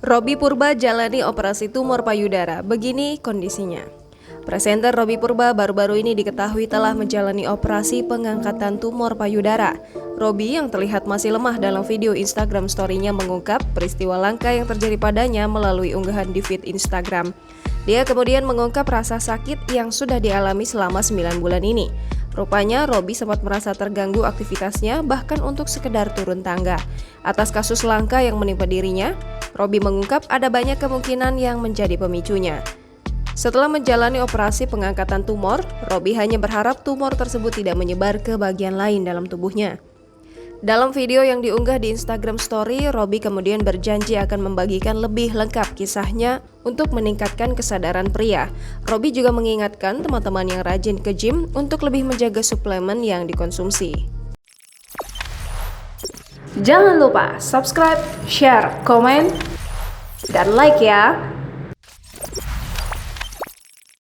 Robby Purba jalani operasi tumor payudara, begini kondisinya. Presenter Robby Purba baru-baru ini diketahui telah menjalani operasi pengangkatan tumor payudara. Robby yang terlihat masih lemah dalam video Instagram story-nya mengungkap peristiwa langka yang terjadi padanya melalui unggahan di feed Instagram. Dia kemudian mengungkap rasa sakit yang sudah dialami selama 9 bulan ini. Rupanya Robby sempat merasa terganggu aktivitasnya bahkan untuk sekedar turun tangga. Atas kasus langka yang menimpa dirinya, Robby mengungkap ada banyak kemungkinan yang menjadi pemicunya. Setelah menjalani operasi pengangkatan tumor, Robby hanya berharap tumor tersebut tidak menyebar ke bagian lain dalam tubuhnya. Dalam video yang diunggah di Instagram Story, Robby kemudian berjanji akan membagikan lebih lengkap kisahnya untuk meningkatkan kesadaran pria. Robby juga mengingatkan teman-teman yang rajin ke gym untuk lebih menjaga suplemen yang dikonsumsi. Jangan lupa subscribe, share, komen, dan like ya!